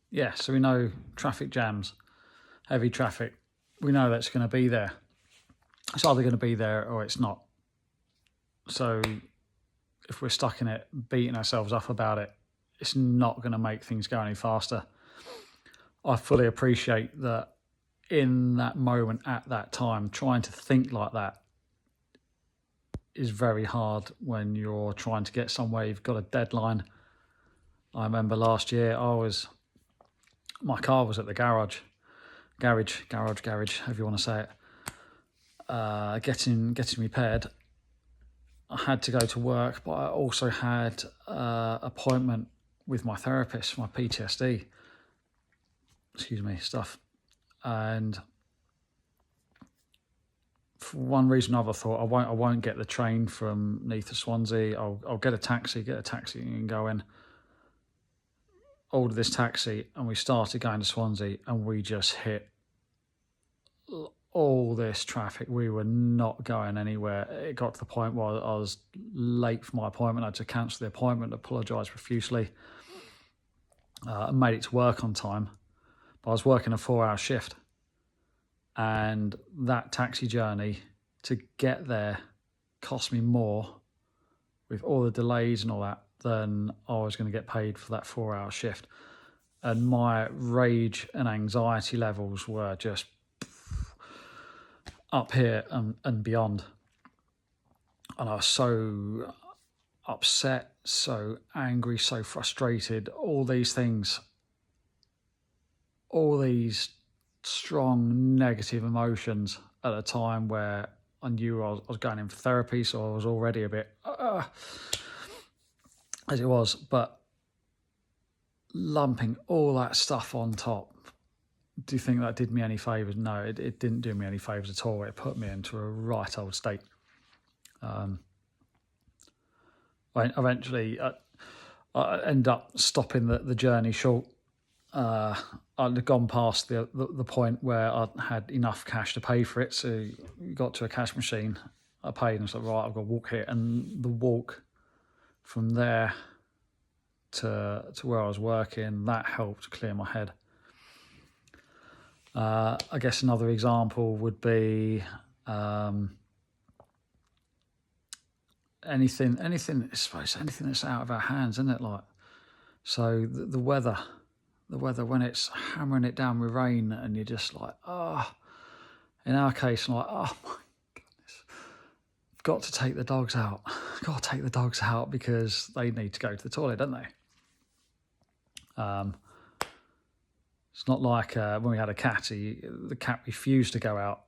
Yeah, so we know traffic jams, heavy traffic. We know that's going to be there. It's either going to be there or it's not. So if we're stuck in it, beating ourselves up about it, it's not going to make things go any faster. I fully appreciate that in that moment at that time, trying to think like that is very hard when you're trying to get somewhere. You've got a deadline. I remember last year my car was at the garage, however you want to say it, getting repaired. I had to go to work, but I also had appointment with my therapist, my PTSD, stuff. And for one reason or another, I thought I won't get the train from Neath to Swansea. I'll get a taxi and go in. Ordered this taxi and we started going to Swansea and we just hit all this traffic. We were not going anywhere. It got to the point where I was late for my appointment. I had to cancel the appointment, apologise profusely. I made it to work on time, but I was working a 4-hour shift. And that taxi journey to get there cost me more with all the delays and all that than I was going to get paid for that 4-hour shift. And my rage and anxiety levels were just up here and beyond. And I was so upset, so angry, so frustrated, all these things, all these strong negative emotions at a time where I knew I was going in for therapy, so I was already a bit as it was, but lumping all that stuff on top, do you think that did me any favours? No, it didn't do me any favours at all. It put me into a right old state. Eventually, I ended up stopping the journey short. I'd gone past the point where I had enough cash to pay for it, so got to a cash machine. I paid and I was like, right, I've got to walk here. And the walk from there to where I was working, that helped clear my head. I guess another example would be anything I suppose anything that's out of our hands, isn't it? Like, so the weather when it's hammering it down with rain and you're just like, in our case, I'm like, oh my goodness, I've got to take the dogs out. I've got to take the dogs out because they need to go to the toilet, don't they? It's not like when we had a cat, the cat refused to go out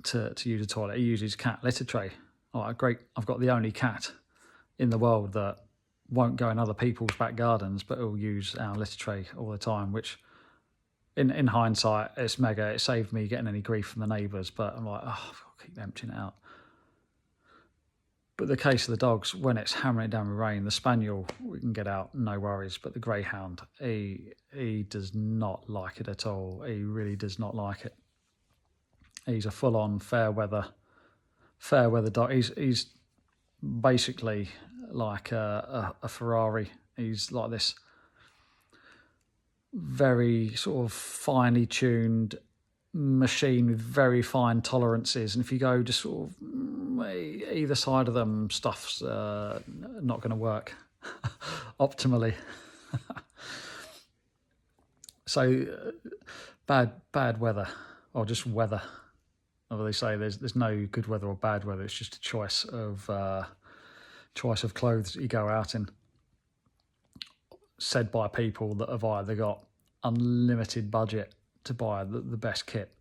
to use the toilet. He uses cat litter tray. Oh, great, I've got the only cat in the world that won't go in other people's back gardens, but will use our litter tray all the time, which in hindsight, it's mega. It saved me getting any grief from the neighbours, but I'm like, I've got to keep emptying it out. But the case of the dogs, when it's hammering down with rain, the spaniel we can get out, no worries. But the greyhound, he does not like it at all. He really does not like it. He's a full-on fair weather dog. He's basically like a Ferrari. He's like this very sort of finely tuned machine with very fine tolerances, and if you go just sort of either side of them, stuff's not going to work optimally. So bad weather, or just weather. Or they say there's no good weather or bad weather. It's just a choice of clothes that you go out in. Said by people that have either got unlimited budget to buy the best kit,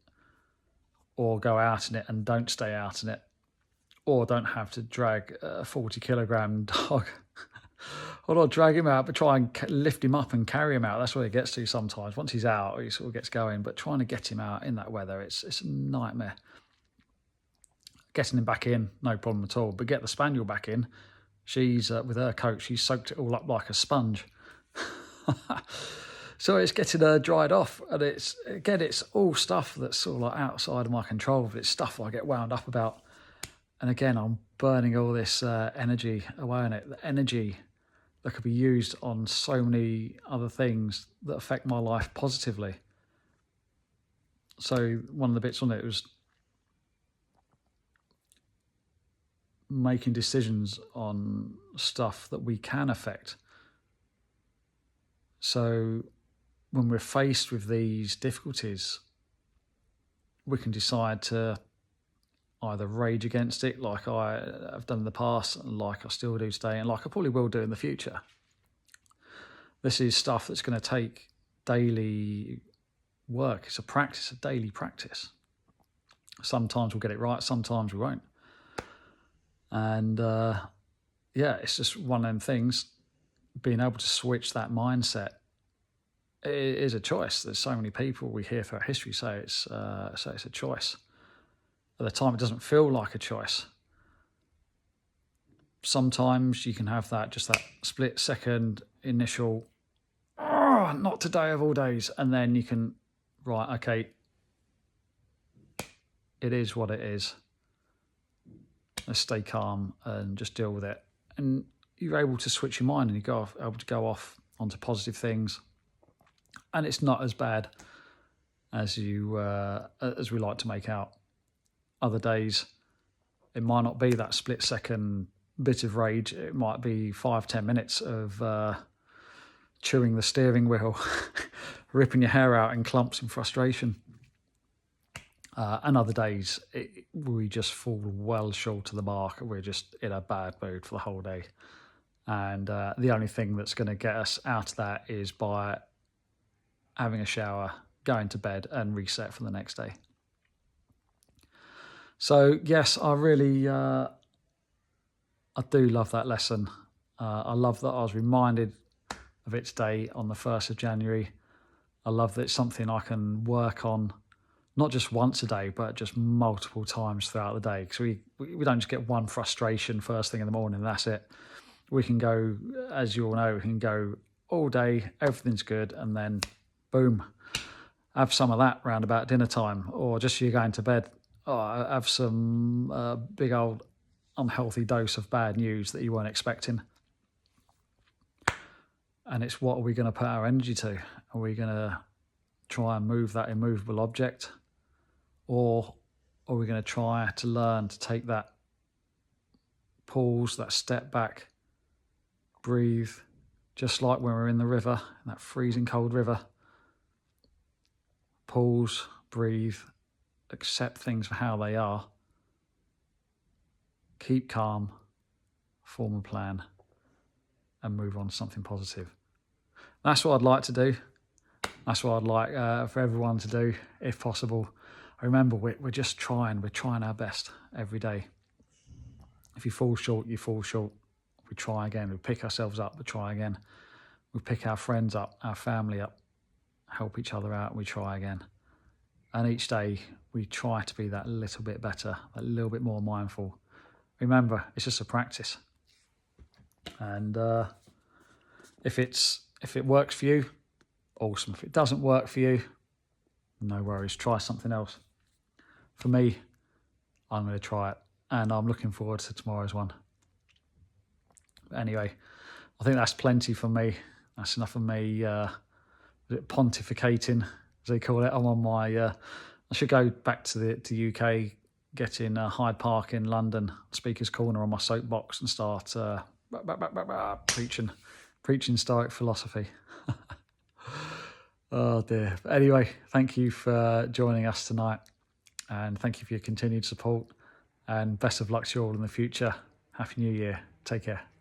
or go out in it and don't stay out in it, or don't have to drag a 40-kilogram dog, or not drag him out, but try and lift him up and carry him out. That's where it gets to sometimes. Once he's out, he sort of gets going, but trying to get him out in that weather, it's a nightmare. Getting him back in, no problem at all, but get the spaniel back in, she's with her coat, she's soaked it all up like a sponge. So it's getting her dried off, and it's all stuff that's sort of like outside of my control. It's stuff I get wound up about, and again, I'm burning all this energy away on it. The energy that could be used on so many other things that affect my life positively. So one of the bits on it was making decisions on stuff that we can affect. So when we're faced with these difficulties, we can decide to either rage against it, like I have done in the past, and like I still do today, and like I probably will do in the future. This is stuff that's going to take daily work. It's a practice, a daily practice. Sometimes we'll get it right, sometimes we won't. And it's just one of them things. Being able to switch that mindset is a choice. There's so many people we hear throughout history say it's a choice. At the time, it doesn't feel like a choice. Sometimes you can have that split second initial, oh, not today of all days, and then you can, right, okay, it is what it is. Let's stay calm and just deal with it. And you're able to switch your mind and you're able to go off onto positive things. And it's not as bad as we like to make out. Other days, it might not be that split second bit of rage. It might be 5-10 minutes of chewing the steering wheel, ripping your hair out in clumps in frustration. And other days, we just fall well short of the mark. We're just in a bad mood for the whole day. And the only thing that's going to get us out of that is by having a shower, going to bed, and reset for the next day. So, yes, I really, I do love that lesson. I love that I was reminded of it today on the 1st of January. I love that it's something I can work on, not just once a day, but just multiple times throughout the day. Because we don't just get one frustration first thing in the morning, and that's it. We can go, as you all know, we can go all day, everything's good, and then boom, have some of that round about dinner time, or just you're going to bed. Oh, have some big old unhealthy dose of bad news that you weren't expecting. And it's, what are we going to put our energy to? Are we going to try and move that immovable object? Or are we going to try to learn to take that pause, that step back, breathe, just like when we're in the river, in that freezing cold river. Pause, breathe, accept things for how they are, keep calm, form a plan, and move on to something positive. That's what I'd like to do. That's what I'd like for everyone to do, if possible. Remember, we're just trying. We're trying our best every day. If you fall short, you fall short. We try again. We pick ourselves up. We try again. We pick our friends up, our family up, help each other out. We try again. And each day we try to be that little bit better, a little bit more mindful. Remember, it's just a practice. And if it works for you, awesome. If it doesn't work for you, no worries. Try something else. For me, I'm going to try it, and I'm looking forward to tomorrow's one. But anyway, I think that's plenty for me. That's enough of me pontificating, as they call it. I'm on my. I should go back to the UK, get in Hyde Park in London, Speaker's Corner on my soapbox, and start preaching Stoic philosophy. Oh dear. But anyway, thank you for joining us tonight, and thank you for your continued support, and best of luck to you all in the future. Happy New Year. Take care.